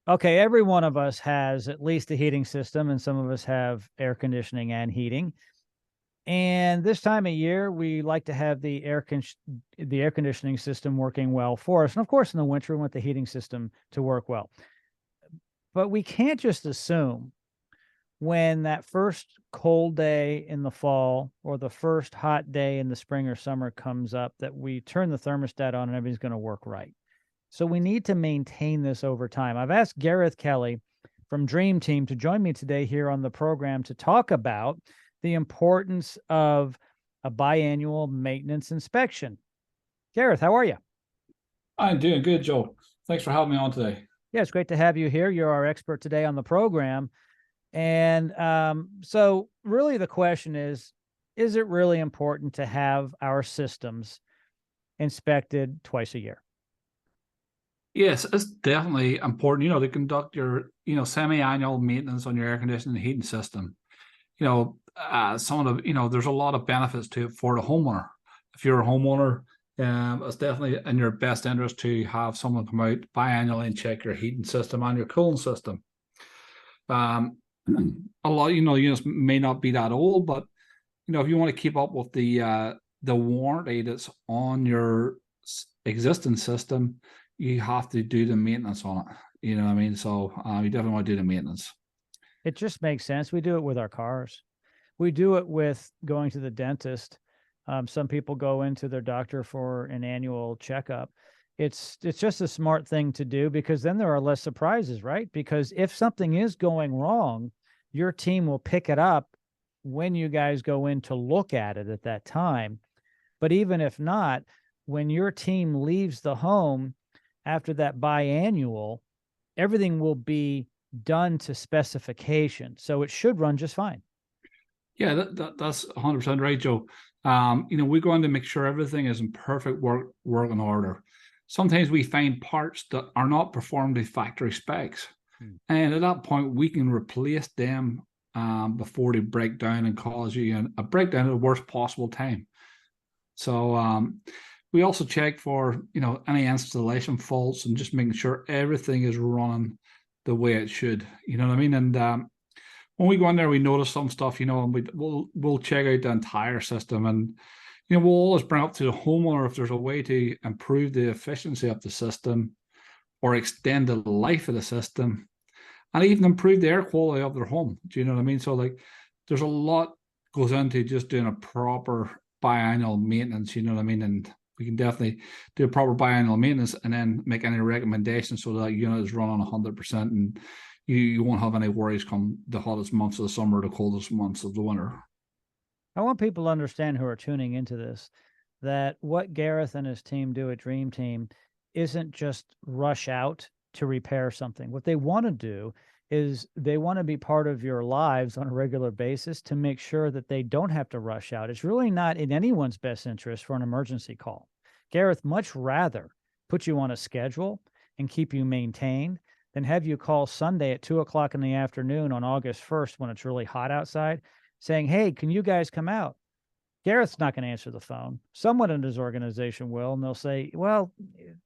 Okay, every one of us has at least a heating system, and some of us have air conditioning and heating. And this time of year, we like to have the air conditioning system working well for us. And of course, in the winter, we want the heating system to work well. But we can't just assume when that first cold day in the fall or the first hot day in the spring or summer comes up that we turn the thermostat on and everything's going to work right. So we need to maintain this over time. I've asked Gareth Kelly from Dream Team to join me today here on the program to talk about the importance of a biannual maintenance inspection. Gareth, how are you? I'm doing good, Joe. Thanks for having me on today. Yeah, it's great to have you here. You're our expert today on the program. And so, really, the question is it really important to have our systems inspected twice a year? Yes, it's definitely important, to conduct your, semi-annual maintenance on your air conditioning and heating system. Some of the, there's a lot of benefits to it for the homeowner. If you're a homeowner, it's definitely in your best interest to have someone come out biannually and check your heating system and your cooling system. Um, a lot, units may not be that old, but if you want to keep up with the warranty that's on your existing system, you have to do the maintenance on it. You know what I mean? So you definitely want to do the maintenance. It just makes sense. We do it with our cars. We do it with going to the dentist. Some people go into their doctor for an annual checkup. It's just a smart thing to do because then there are less surprises, right? Because if something is going wrong, your team will pick it up when you guys go in to look at it at that time. But even if not, when your team leaves the home after that biannual, everything will be done to specification. So it should run just fine. Yeah, that's 100% right, Joe. We're going to make sure everything is in perfect working order. Sometimes we find parts that are not performed to factory specs, and at that point we can replace them before they break down and cause you a breakdown at the worst possible time. So we also check for any installation faults and just making sure everything is running the way it should. You know what I mean? And when we go in there, we notice some stuff, and we'll check out the entire system, and we'll always bring up to the homeowner if there's a way to improve the efficiency of the system or extend the life of the system and even improve the air quality of their home. Do you know what I mean? So like there's a lot goes into just doing a proper biannual maintenance, you know what I mean? And we can definitely do a proper biannual maintenance and then make any recommendations so that unit is running 100% and you won't have any worries come the hottest months of the summer, the coldest months of the winter. I want people to understand who are tuning into this that what Gareth and his team do at Dream Team isn't just rush out to repair something. What they want to do is they want to be part of your lives on a regular basis to make sure that they don't have to rush out. It's really not in anyone's best interest for an emergency call. Gareth much rather put you on a schedule and keep you maintained than have you call Sunday at 2 o'clock in the afternoon on August 1st when it's really hot outside saying, hey, can you guys come out? Gareth's not going to answer the phone. Someone in his organization will, and they'll say, well,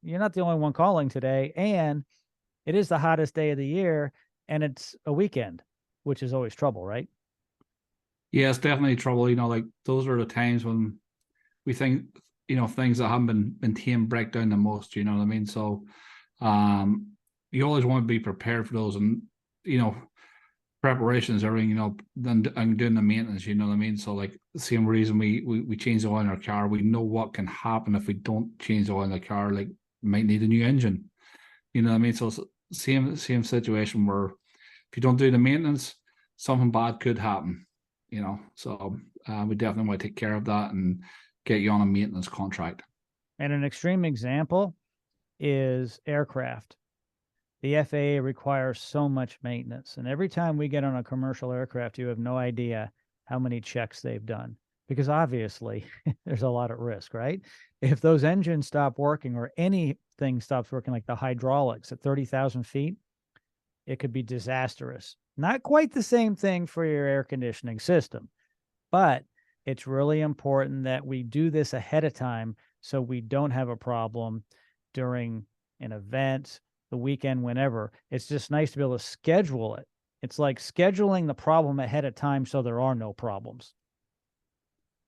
you're not the only one calling today. And it is the hottest day of the year, and it's a weekend, which is always trouble, right? Yeah, it's definitely trouble. Like those are the times when we think, things that haven't been tamed break down the most, you know what I mean? So you always want to be prepared for those and, preparations, everything, then and doing the maintenance, you know what I mean? So like the same reason we change the oil in our car, we know what can happen if we don't change the oil in the car, like might need a new engine. You know what I mean? So it's the same situation where if you don't do the maintenance, something bad could happen, So we definitely want to take care of that and get you on a maintenance contract. And an extreme example is aircraft. The FAA requires so much maintenance. And every time we get on a commercial aircraft, you have no idea how many checks they've done because obviously there's a lot at risk, right? If those engines stop working or anything stops working, like the hydraulics at 30,000 feet, it could be disastrous. Not quite the same thing for your air conditioning system, but it's really important that we do this ahead of time so we don't have a problem during an event the weekend, whenever. It's just nice to be able to schedule it. It's like scheduling the problem ahead of time so there are no problems.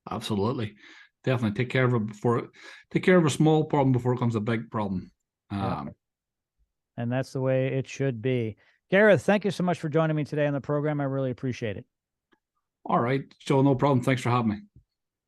Absolutely. Definitely take care of a small problem before it becomes a big problem. And that's the way it should be. Gareth, thank you so much for joining me today on the program. I really appreciate it. All right, Joe, no problem. Thanks for having me.